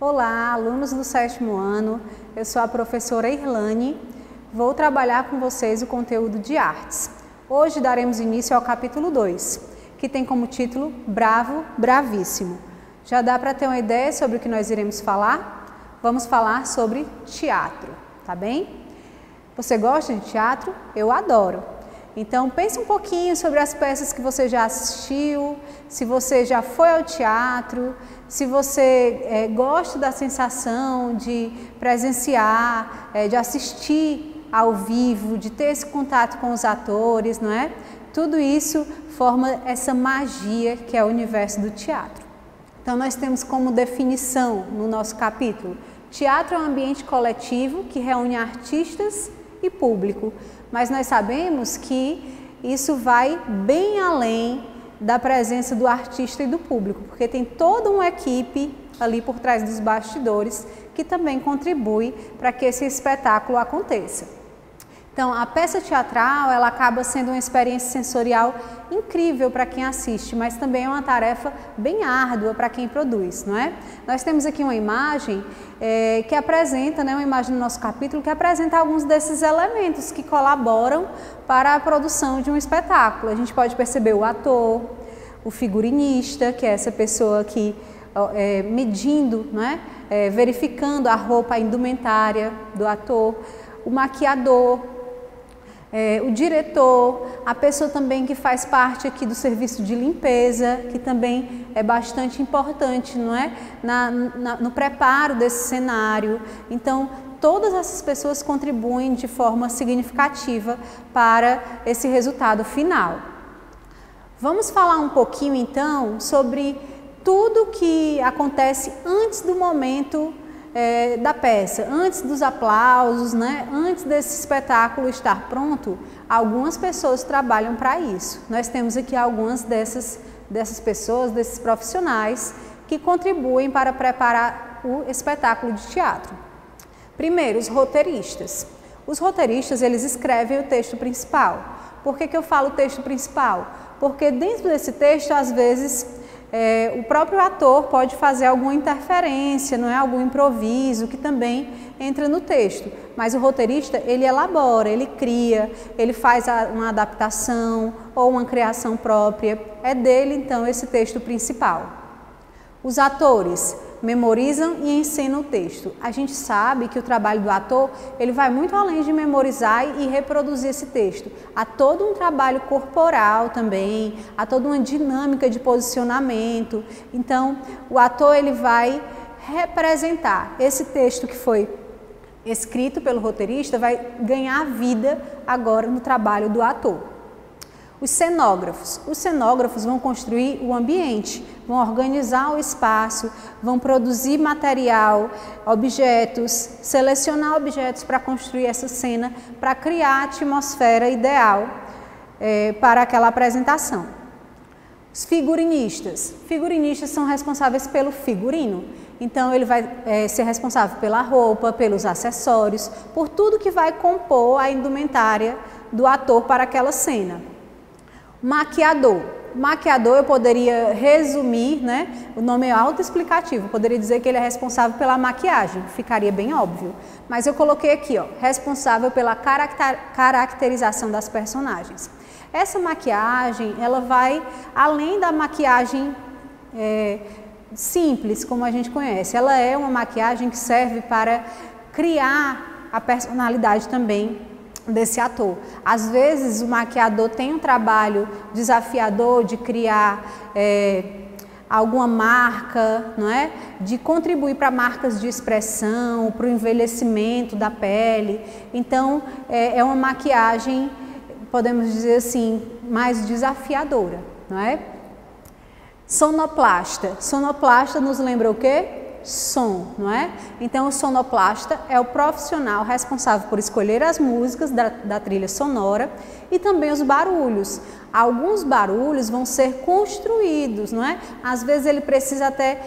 Olá, alunos do 7º ano, eu sou a professora Irlane, vou trabalhar com vocês o conteúdo de artes. Hoje daremos início ao capítulo 2, que tem como título Bravo, Bravíssimo. Já dá para ter uma ideia sobre o que nós iremos falar? Vamos falar sobre teatro, tá bem? Você gosta de teatro? Eu adoro. Então pense um pouquinho sobre as peças que você já assistiu, se você já foi ao teatro, se você gosta da sensação de presenciar, de assistir ao vivo, de ter esse contato com os atores, não é? Tudo isso forma essa magia que é o universo do teatro. Então nós temos como definição no nosso capítulo: teatro é um ambiente coletivo que reúne artistas e público, mas nós sabemos que isso vai bem além da presença do artista e do público, porque tem toda uma equipe ali por trás dos bastidores que também contribui para que esse espetáculo aconteça. Então, a peça teatral, ela acaba sendo uma experiência sensorial incrível para quem assiste, mas também é uma tarefa bem árdua para quem produz, não é? Nós temos aqui uma imagem que apresenta, uma imagem do nosso capítulo, que apresenta alguns desses elementos que colaboram para a produção de um espetáculo. A gente pode perceber o ator, o figurinista, que é essa pessoa que medindo, verificando a roupa, a indumentária do ator, o maquiador, o diretor, a pessoa também que faz parte aqui do serviço de limpeza, que também é bastante importante, não é? No preparo desse cenário. Então, todas essas pessoas contribuem de forma significativa para esse resultado final. Vamos falar um pouquinho, então, sobre tudo que acontece antes do momento da peça, antes dos aplausos, antes desse espetáculo estar pronto. Algumas pessoas trabalham para isso. Nós temos aqui algumas dessas pessoas, desses profissionais que contribuem para preparar o espetáculo de teatro. Primeiro, os roteiristas. Os roteiristas, eles escrevem o texto principal. Por que eu falo texto principal? Porque dentro desse texto, às vezes, o próprio ator pode fazer alguma interferência, algum improviso que também entra no texto. Mas o roteirista, ele elabora, ele cria, ele faz uma adaptação ou uma criação própria. É dele, então, esse texto principal. Os atores memorizam e encenam o texto. A gente sabe que o trabalho do ator, ele vai muito além de memorizar e reproduzir esse texto. Há todo um trabalho corporal também, há toda uma dinâmica de posicionamento. Então, o ator, ele vai representar esse texto que foi escrito pelo roteirista, vai ganhar vida agora no trabalho do ator. Os cenógrafos vão construir o ambiente, vão organizar o espaço, vão produzir material, objetos, selecionar objetos para construir essa cena, para criar a atmosfera ideal para aquela apresentação. Os figurinistas são responsáveis pelo figurino, então ele vai ser responsável pela roupa, pelos acessórios, por tudo que vai compor a indumentária do ator para aquela cena. Maquiador eu poderia resumir, o nome é autoexplicativo, eu poderia dizer que ele é responsável pela maquiagem, ficaria bem óbvio. Mas eu coloquei aqui, responsável pela caracterização das personagens. Essa maquiagem, ela vai além da maquiagem simples, como a gente conhece. Ela é uma maquiagem que serve para criar a personalidade também desse ator. Às vezes o maquiador tem um trabalho desafiador de criar alguma marca, de contribuir para marcas de expressão, para o envelhecimento da pele. Então é uma maquiagem, podemos dizer assim, mais desafiadora, Sonoplasta nos lembra o quê? Som, Então o sonoplasta é o profissional responsável por escolher as músicas da trilha sonora e também os barulhos. Alguns barulhos vão ser construídos, Às vezes ele precisa até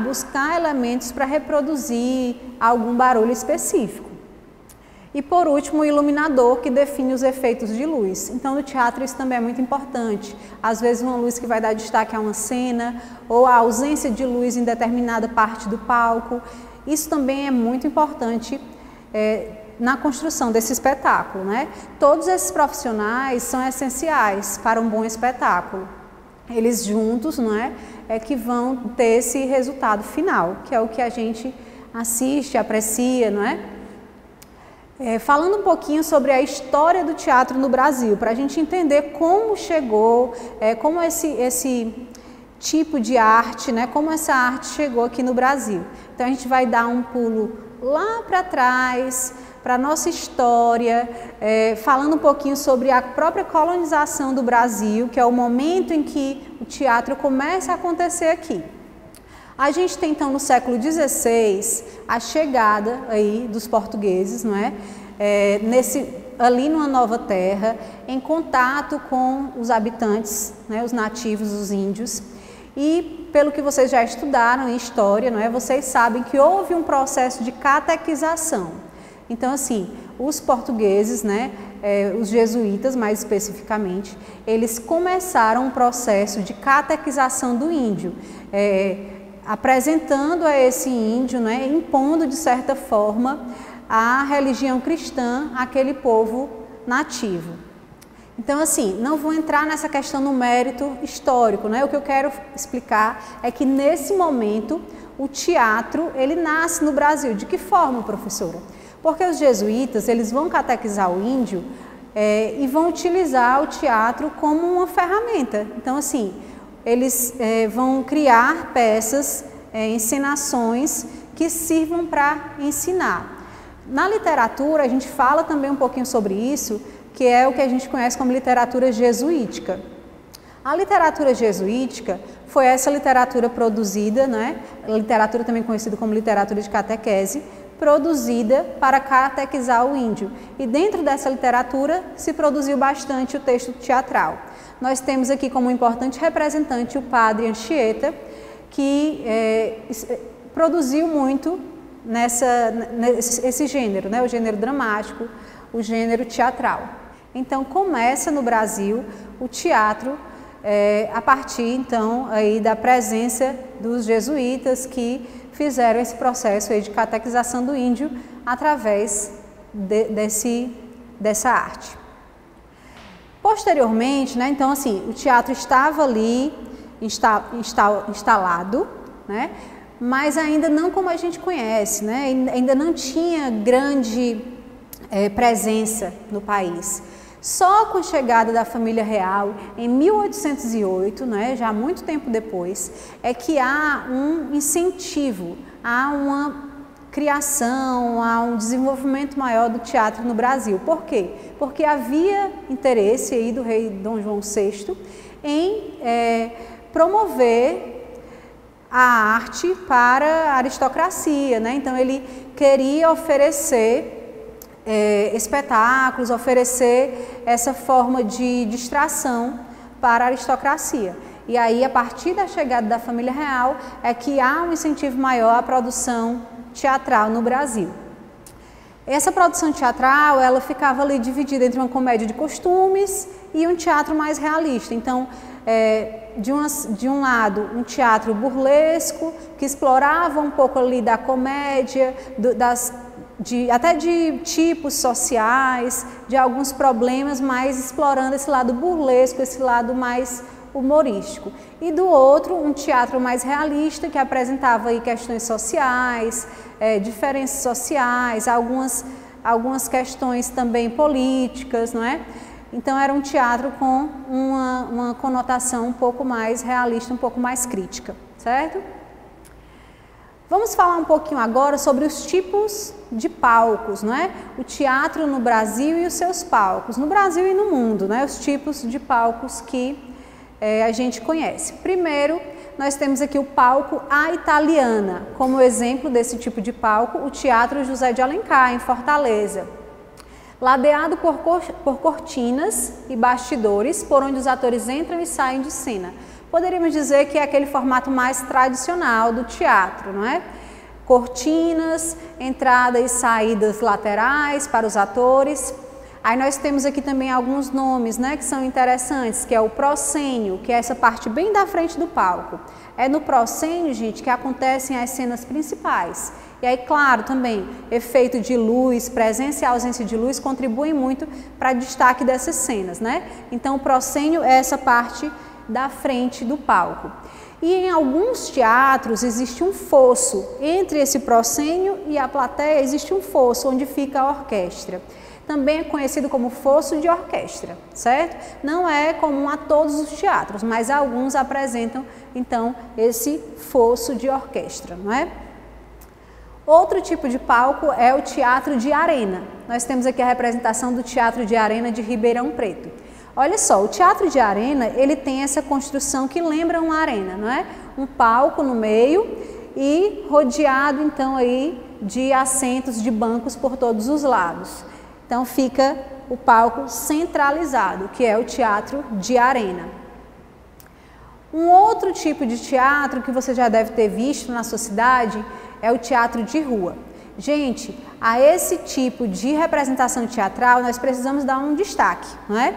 buscar elementos para reproduzir algum barulho específico. E por último, o iluminador, que define os efeitos de luz. Então, no teatro isso também é muito importante. Às vezes uma luz que vai dar destaque a uma cena, ou a ausência de luz em determinada parte do palco. Isso também é muito importante na construção desse espetáculo, né? Todos esses profissionais são essenciais para um bom espetáculo. Eles juntos, não é que vão ter esse resultado final, que é o que a gente assiste, aprecia, não é? Falando um pouquinho sobre a história do teatro no Brasil, para a gente entender como chegou, como esse tipo de arte, né, como essa arte chegou aqui no Brasil. Então a gente vai dar um pulo lá para trás, para a nossa história, falando um pouquinho sobre a própria colonização do Brasil, que é o momento em que o teatro começa a acontecer aqui. A gente tem então no século XVI a chegada aí dos portugueses, não é? Ali numa nova terra, em contato com os habitantes, né, os nativos, os índios. E pelo que vocês já estudaram em história, não é? Vocês sabem que houve um processo de catequização. Então assim, os portugueses, né, os jesuítas mais especificamente, eles começaram um processo de catequização do índio, apresentando a esse índio, né, impondo de certa forma a religião cristã àquele povo nativo. Então assim, não vou entrar nessa questão no mérito histórico, né? O que eu quero explicar é que nesse momento o teatro, ele nasce no Brasil. De que forma, professora? Porque os jesuítas, eles vão catequizar o índio e vão utilizar o teatro como uma ferramenta. Então assim, eles vão criar peças, encenações que sirvam para ensinar. Na literatura, a gente fala também um pouquinho sobre isso, que é o que a gente conhece como literatura jesuítica. A literatura jesuítica foi essa literatura produzida, né? Literatura também conhecida como literatura de catequese, produzida para catequizar o índio. E dentro dessa literatura se produziu bastante o texto teatral. Nós temos aqui como importante representante o padre Anchieta, que produziu muito esse gênero, né? O gênero dramático, o gênero teatral. Então começa no Brasil o teatro a partir então aí da presença dos jesuítas que fizeram esse processo aí de catequização do índio através dessa arte. Posteriormente, né, então assim, o teatro estava ali instalado, né, mas ainda não como a gente conhece, né, ainda não tinha grande presença no país. Só com a chegada da família real, em 1808, né, já muito tempo depois, é que há um incentivo, há uma criação, há um desenvolvimento maior do teatro no Brasil. Por quê? Porque havia interesse aí do rei Dom João VI em promover a arte para a aristocracia, né? Então ele queria oferecer espetáculos, oferecer essa forma de distração para a aristocracia. E aí, a partir da chegada da família real, é que há um incentivo maior à produção teatral no Brasil. Essa produção teatral, ela ficava ali dividida entre uma comédia de costumes e um teatro mais realista. Então, de um lado, um teatro burlesco, que explorava um pouco ali da comédia, até de tipos sociais, de alguns problemas, mas explorando esse lado burlesco, esse lado mais humorístico. E do outro, um teatro mais realista, que apresentava aí questões sociais, diferenças sociais, algumas questões também políticas, não é? Então era um teatro com uma conotação um pouco mais realista, um pouco mais crítica, certo? Vamos falar um pouquinho agora sobre os tipos de palcos, não é? O teatro no Brasil e os seus palcos, no Brasil e no mundo, né? Os tipos de palcos que a gente conhece. Primeiro, nós temos aqui o palco à italiana, como exemplo desse tipo de palco, o Teatro José de Alencar, em Fortaleza. Ladeado por cortinas e bastidores, por onde os atores entram e saem de cena. Poderíamos dizer que é aquele formato mais tradicional do teatro, não é? cortinas, entradas e saídas laterais para os atores. Aí nós temos aqui também alguns nomes, né, que são interessantes, que é o proscênio, que é essa parte bem da frente do palco. É no proscênio, gente, que acontecem as cenas principais. E aí, claro, também, efeito de luz, presença e ausência de luz contribuem muito para destaque dessas cenas, né? Então, o proscênio é essa parte da frente do palco. E em alguns teatros existe um fosso. Entre esse proscênio e a plateia existe um fosso onde fica a orquestra. Também é conhecido como fosso de orquestra, certo? Não é comum a todos os teatros, mas alguns apresentam, então, esse fosso de orquestra, não é? Outro tipo de palco é o teatro de arena. Nós temos aqui a representação do teatro de arena de Ribeirão Preto. Olha só, o teatro de arena, ele tem essa construção que lembra uma arena, não é? Um palco no meio e rodeado, então, aí de assentos, de bancos por todos os lados. Então, fica o palco centralizado, que é o teatro de arena. Um outro tipo de teatro que você já deve ter visto na sua cidade é o teatro de rua. Gente, a esse tipo de representação teatral nós precisamos dar um destaque, não é?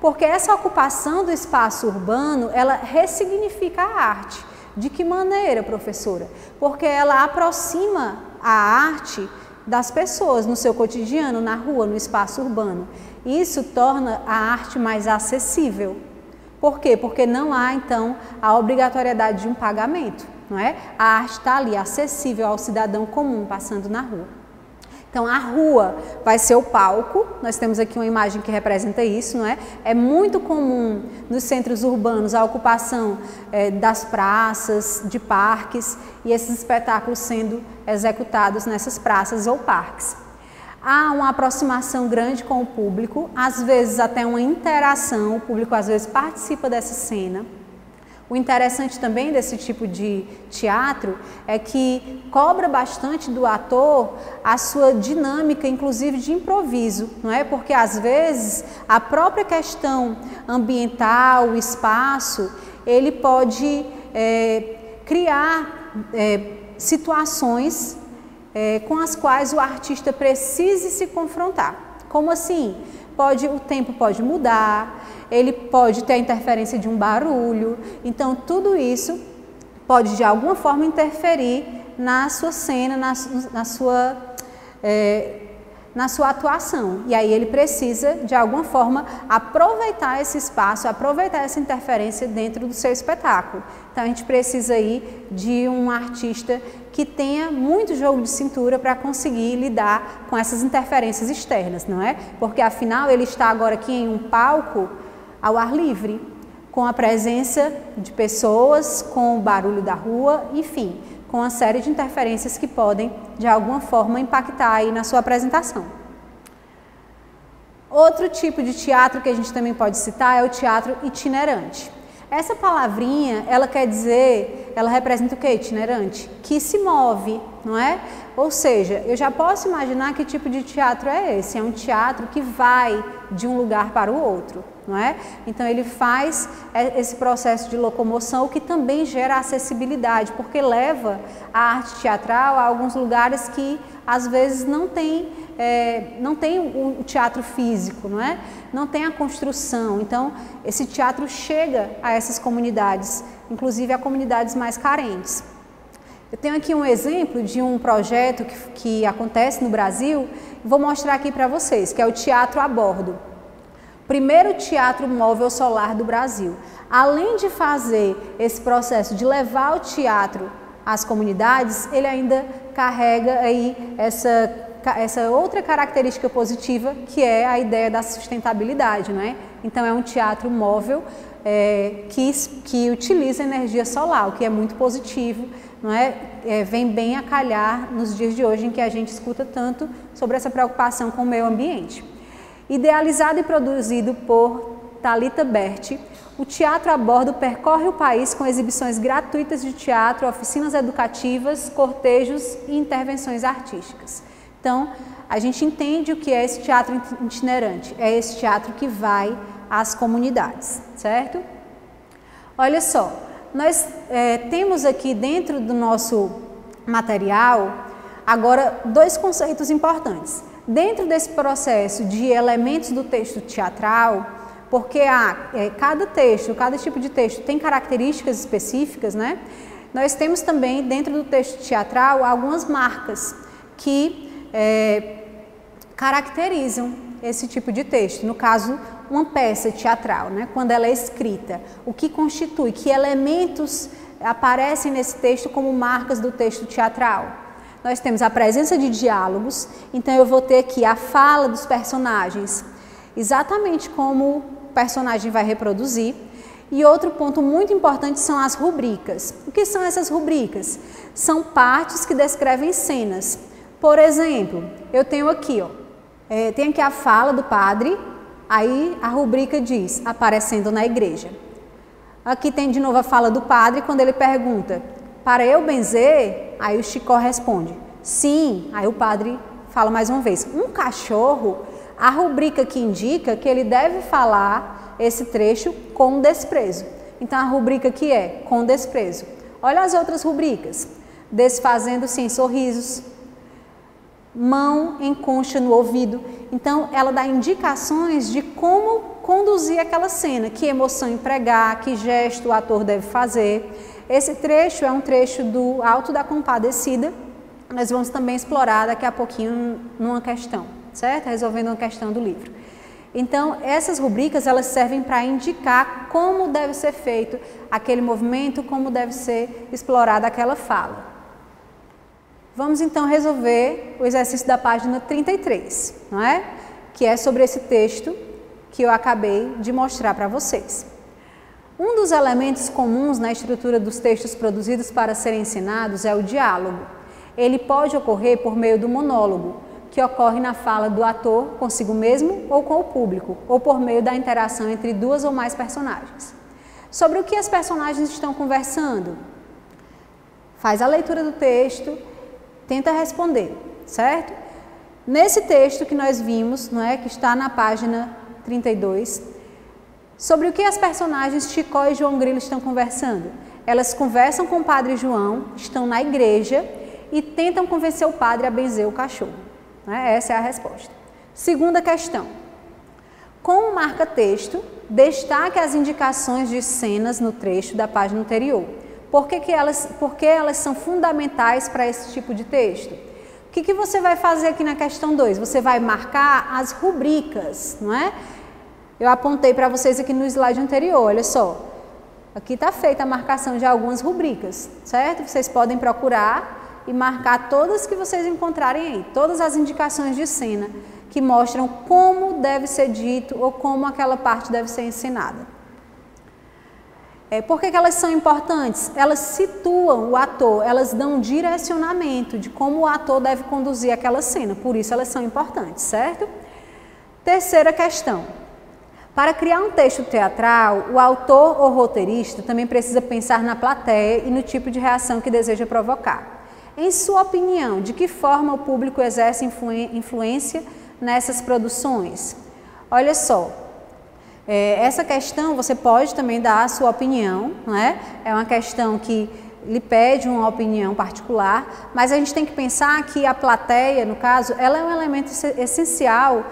Porque essa ocupação do espaço urbano, ela ressignifica a arte. De que maneira, professora? Porque ela aproxima a arte das pessoas no seu cotidiano, na rua, no espaço urbano. Isso torna a arte mais acessível. Por quê? Porque não há, então, a obrigatoriedade de um pagamento, não é? A arte está ali, acessível ao cidadão comum, passando na rua. Então, a rua vai ser o palco, nós temos aqui uma imagem que representa isso, não é? É muito comum nos centros urbanos a ocupação das praças, de parques, e esses espetáculos sendo executados nessas praças ou parques. Há uma aproximação grande com o público, às vezes até uma interação, o público às vezes participa dessa cena. O interessante também desse tipo de teatro é que cobra bastante do ator a sua dinâmica, inclusive de improviso, não é? Porque às vezes a própria questão ambiental, o espaço, ele pode criar situações com as quais o artista precise se confrontar. Como assim? O tempo pode mudar, ele pode ter a interferência de um barulho, então tudo isso pode de alguma forma interferir na sua cena, na sua atuação. E aí ele precisa de alguma forma aproveitar esse espaço, aproveitar essa interferência dentro do seu espetáculo. Então a gente precisa aí de um artista que tenha muito jogo de cintura para conseguir lidar com essas interferências externas, não é? Porque afinal ele está agora aqui em um palco ao ar livre, com a presença de pessoas, com o barulho da rua, enfim, com uma série de interferências que podem de alguma forma impactar aí na sua apresentação. Outro tipo de teatro que a gente também pode citar é o teatro itinerante. Essa palavrinha, ela quer dizer, ela representa o que, itinerante? Que se move, não é? Ou seja, eu já posso imaginar que tipo de teatro é esse. É um teatro que vai de um lugar para o outro, não é? Então ele faz esse processo de locomoção, que também gera acessibilidade, porque leva a arte teatral a alguns lugares que às vezes não tem o teatro físico, não é? Não tem a construção. Então, esse teatro chega a essas comunidades, inclusive a comunidades mais carentes. Eu tenho aqui um exemplo de um projeto que acontece no Brasil, e vou mostrar aqui para vocês, que é o Teatro a Bordo. Primeiro teatro móvel solar do Brasil. Além de fazer esse processo de levar o teatro às comunidades, ele ainda carrega aí essa outra característica positiva, que é a ideia da sustentabilidade, não é? Então é um teatro móvel que utiliza energia solar, o que é muito positivo, não é? Vem bem a calhar nos dias de hoje em que a gente escuta tanto sobre essa preocupação com o meio ambiente. Idealizado e produzido por Thalita Berti, o Teatro a Bordo percorre o país com exibições gratuitas de teatro, oficinas educativas, cortejos e intervenções artísticas. Então, a gente entende o que é esse teatro itinerante. É esse teatro que vai às comunidades, certo? Olha só, nós temos aqui dentro do nosso material. Agora, dois conceitos importantes. Dentro desse processo de elementos do texto teatral, porque cada texto, cada tipo de texto tem características específicas, né? Nós temos também, dentro do texto teatral, algumas marcas que caracterizam esse tipo de texto. No caso, uma peça teatral, né? Quando ela é escrita, o que constitui, que elementos aparecem nesse texto como marcas do texto teatral. Nós temos a presença de diálogos, então eu vou ter aqui a fala dos personagens, exatamente como o personagem vai reproduzir. E outro ponto muito importante são as rubricas. O que são essas rubricas? São partes que descrevem cenas. Por exemplo, eu tenho aqui, tem aqui a fala do padre, aí a rubrica diz, aparecendo na igreja. Aqui tem de novo a fala do padre, quando ele pergunta, para eu benzer? Aí o Chicó responde, sim. Aí o padre fala mais uma vez, um cachorro, a rubrica que indica que ele deve falar esse trecho com desprezo. Então a rubrica aqui é com desprezo. Olha as outras rubricas, desfazendo-se em sorrisos, mão em concha no ouvido. Então ela dá indicações de como conduzir aquela cena, que emoção empregar, que gesto o ator deve fazer. Esse trecho é um trecho do Alto da Compadecida, nós vamos também explorar daqui a pouquinho numa questão, certo? Resolvendo uma questão do livro. Então, essas rubricas, elas servem para indicar como deve ser feito aquele movimento, como deve ser explorada aquela fala. Vamos então resolver o exercício da página 33, não é? Que é sobre esse texto que eu acabei de mostrar para vocês. Um dos elementos comuns na estrutura dos textos produzidos para serem ensinados é o diálogo. Ele pode ocorrer por meio do monólogo, que ocorre na fala do ator consigo mesmo ou com o público, ou por meio da interação entre duas ou mais personagens. Sobre o que as personagens estão conversando? Faz a leitura do texto, tenta responder, certo? Nesse texto que nós vimos, não é, que está na página 32, sobre o que as personagens Chicó e João Grilo estão conversando? Elas conversam com o padre João, estão na igreja e tentam convencer o padre a benzer o cachorro. Essa é a resposta. Segunda questão. Com o marca-texto, destaque as indicações de cenas no trecho da página anterior. Por que elas são fundamentais para esse tipo de texto? O que você vai fazer aqui na questão 2? Você vai marcar as rubricas, não é? Eu apontei para vocês aqui no slide anterior, olha só. Aqui está feita a marcação de algumas rubricas, certo? Vocês podem procurar e marcar todas que vocês encontrarem aí, todas as indicações de cena que mostram como deve ser dito ou como aquela parte deve ser ensinada. Por que elas são importantes? Elas situam o ator, elas dão um direcionamento de como o ator deve conduzir aquela cena, por isso elas são importantes, certo? Terceira questão. Para criar um texto teatral, o autor ou roteirista também precisa pensar na plateia e no tipo de reação que deseja provocar. Em sua opinião, de que forma o público exerce influência nessas produções? Olha só, essa questão você pode também dar a sua opinião, não é? É uma questão que lhe pede uma opinião particular, mas a gente tem que pensar que a plateia, no caso, ela é um elemento essencial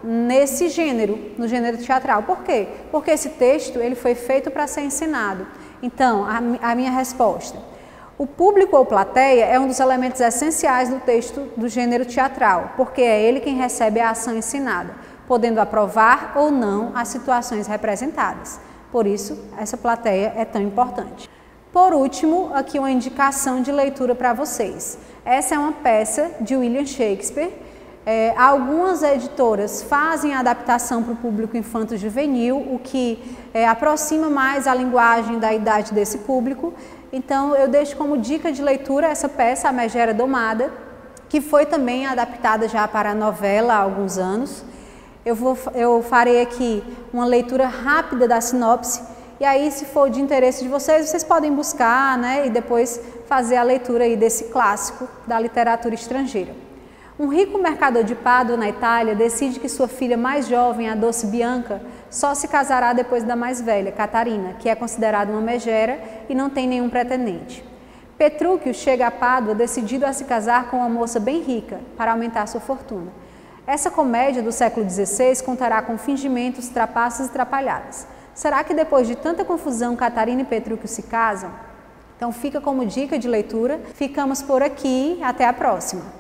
nesse gênero, no gênero teatral. Por quê? Porque esse texto ele foi feito para ser ensinado. Então, a minha resposta. O público ou plateia é um dos elementos essenciais do texto do gênero teatral, porque é ele quem recebe a ação ensinada, podendo aprovar ou não as situações representadas. Por isso, essa plateia é tão importante. Por último, aqui uma indicação de leitura para vocês. Essa é uma peça de William Shakespeare. Algumas editoras fazem a adaptação para o público infanto-juvenil, o que aproxima mais a linguagem da idade desse público. Então, eu deixo como dica de leitura essa peça, A Megera Domada, que foi também adaptada já para a novela há alguns anos. Eu farei aqui uma leitura rápida da sinopse, e aí, se for de interesse de vocês, vocês podem buscar, né, e depois fazer a leitura aí desse clássico da literatura estrangeira. Um rico mercador de Pádua, na Itália, decide que sua filha mais jovem, a doce Bianca, só se casará depois da mais velha, Catarina, que é considerada uma megera e não tem nenhum pretendente. Petrúquio chega a Pádua decidido a se casar com uma moça bem rica, para aumentar sua fortuna. Essa comédia do século XVI contará com fingimentos, trapaças e trapalhadas. Será que depois de tanta confusão, Catarina e Petrúquio se casam? Então fica como dica de leitura. Ficamos por aqui, até a próxima!